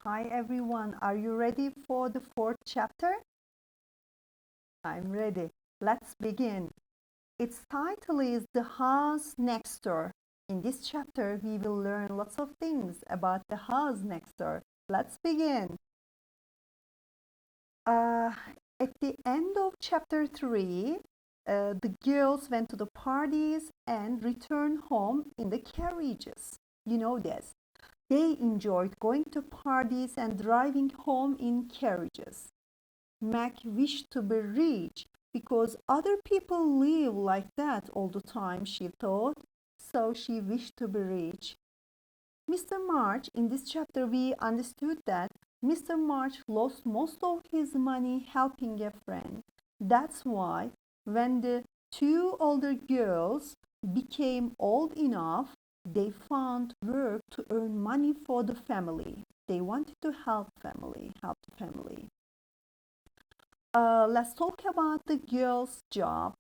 Hi everyone, are you ready for the fourth chapter? I'm ready. Let's begin. Its title is The House Next Door. In this chapter, we will learn lots of things about the house next door. Let's begin. Uh, at the end of chapter 3, the girls went to the parties and returned home in the carriages. You know this. They enjoyed going to parties and driving home in carriages. Mac wished to be rich because other people live like that all the time, she thought, so she wished to be rich. Mr. March, in this chapter, we understood that Mr. March lost most of his money helping a friend. That's why, when the two older girls became old enough, they found work to earn money for the family. They wanted to help the family. Let's talk about the girl's job.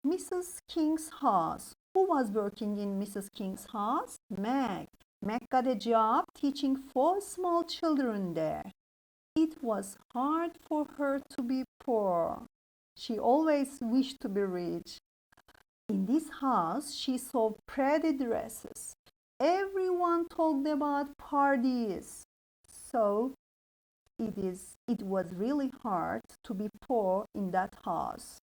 Mrs. King's house. Who was working in Mrs. King's house? Meg. Meg got a job teaching 4 small children there. It was hard for her to be poor. She always wished to be rich. In this house, she saw pretty dresses. Everyone talked about parties. So it was really hard to be poor in that house.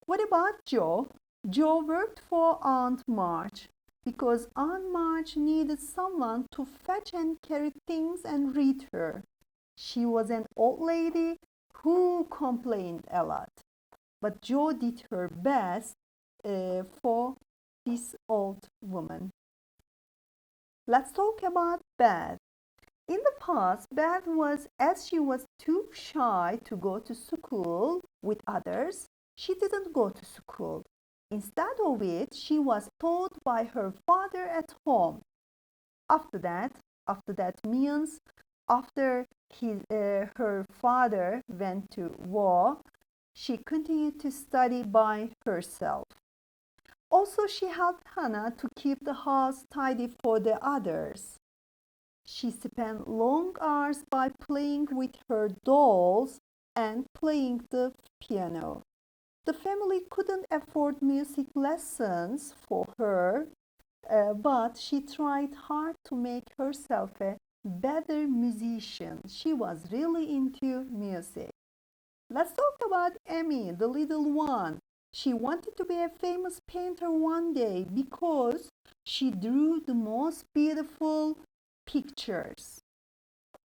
What about Joe? Joe worked for Aunt March because Aunt March needed someone to fetch and carry things and read her. She was an old lady who complained a lot, but Joe did her best for this old woman. Let's talk about Beth. In the past, Beth was, as she was too shy to go to school with others, she didn't go to school. Instead of it, she was taught by her father at home. After that, after that means after her father went to war, she continued to study by herself. Also, she helped Hannah to keep the house tidy for the others. She spent long hours by playing with her dolls and playing the piano. The family couldn't afford music lessons for her, but she tried hard to make herself a better musician. She was really into music. Let's talk about Emmy, the little one. She wanted to be a famous painter one day because she drew the most beautiful pictures.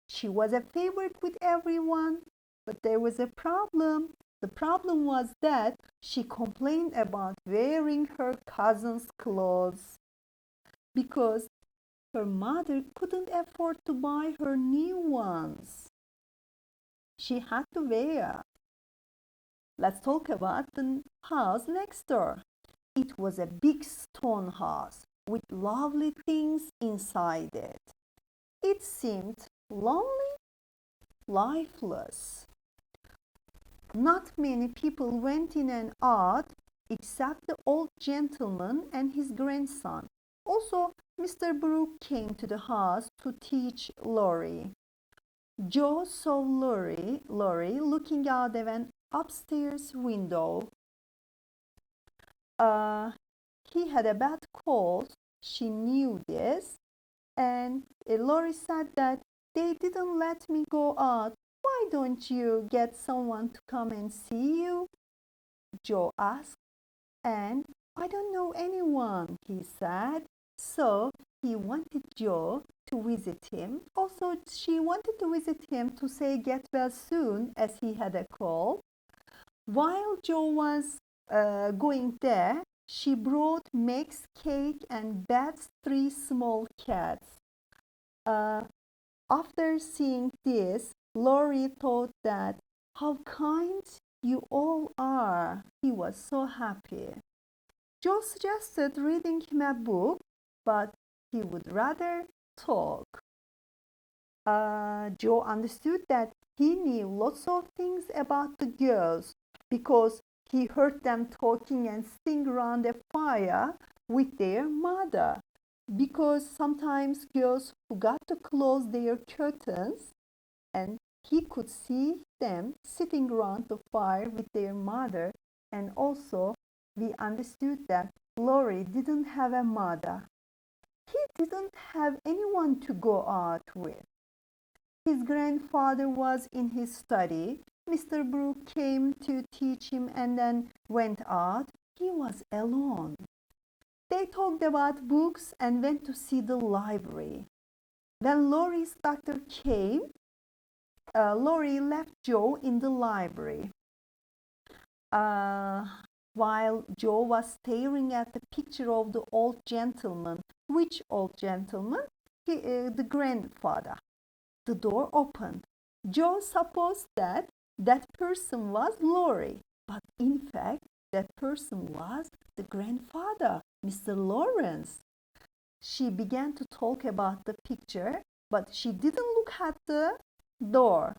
She was a favorite with everyone, but there was a problem. The problem was that she complained about wearing her cousin's clothes because her mother couldn't afford to buy her new ones. She had to wear. Let's talk about the house next door. It was a big stone house with lovely things inside it. It seemed lonely, lifeless. Not many people went in and out except the old gentleman and his grandson. Also, Mr. Brooke came to the house to teach Laurie. Joe saw Laurie looking out of an upstairs window. Uh, he had a bad cold. She knew this. And Laurie said that they didn't let me go out. Why don't you get someone to come and see you? Joe asked. And I don't know anyone, he said. So he wanted Joe to visit him. Also, she wanted to visit him to say get well soon as he had a cold. While Joe was going there, she brought Meg's cake and Beth's 3 small cats. Uh, After seeing this, Laurie thought that how kind you all are. He was so happy. Joe suggested reading him a book, but he would rather talk. Joe understood that he knew lots of things about the girls because he heard them talking and sitting around a fire with their mother. Because sometimes girls forgot to close their curtains and he could see them sitting around the fire with their mother, and also we understood that Laurie didn't have a mother. He didn't have anyone to go out with. His grandfather was in his study. Mr. Brooke came to teach him and then went out. He was alone. They talked about books and went to see the library. When Laurie's doctor came, Laurie left Joe in the library. While Joe was staring at the picture of the old gentleman. Which old gentleman? The grandfather. The door opened. Joe supposed that that person was Laurie, but in fact, that person was the grandfather, Mr. Lawrence. She began to talk about the picture, but she didn't look at the door.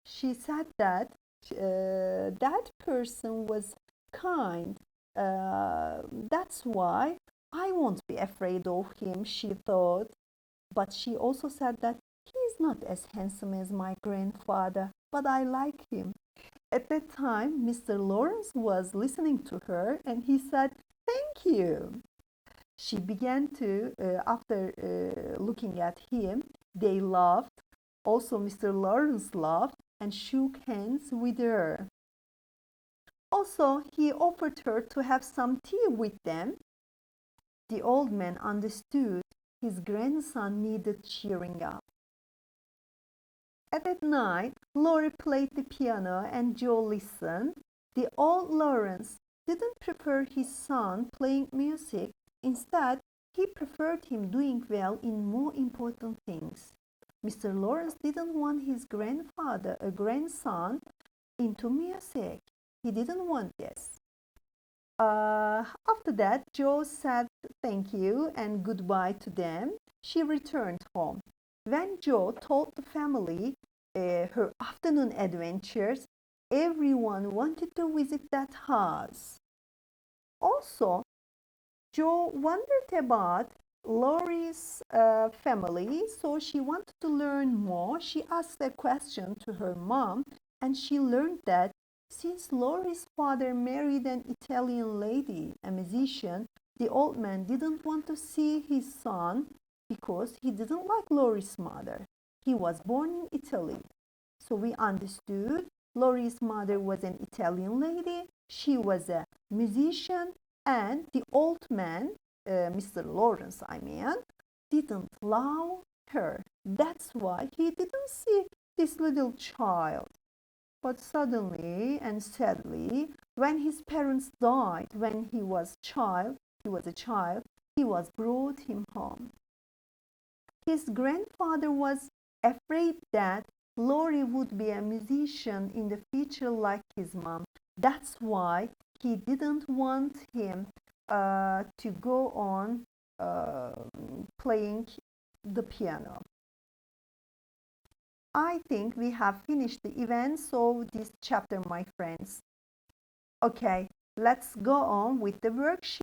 She said that that person was kind. That's why I won't be afraid of him, she thought. But she also said that he's not as handsome as my grandfather, but I like him. At that time, Mr. Lawrence was listening to her and he said, "Thank you." She began to, after looking at him, they laughed. Also, Mr. Lawrence laughed and shook hands with her. Also, he offered her to have some tea with them. The old man understood his grandson needed cheering up. At night, Laurie played the piano and Joe listened. The old Lawrence didn't prefer his son playing music. Instead, he preferred him doing well in more important things. Mr. Lawrence didn't want his grandson into music. He didn't want this. After that, Joe said thank you and goodbye to them. She returned home. When Joe told the family her afternoon adventures, everyone wanted to visit that house. Also, Joe wondered about Laurie's family, so she wanted to learn more. She asked a question to her mom, and she learned that since Laurie's father married an Italian lady, a musician, the old man didn't want to see his son because he didn't like Laurie's mother. He was born in Italy. So we understood Laurie's mother was an Italian lady. She was a musician, and the old man, Mr. Lawrence, didn't love her. That's why he didn't see this little child. But suddenly and sadly, when his parents died, when he was a child, he was brought him home. His grandfather was afraid that Laurie would be a musician in the future like his mom. That's why he didn't want him to go on playing the piano. I think we have finished the events of this chapter, my friends. Okay, let's go on with the worksheet.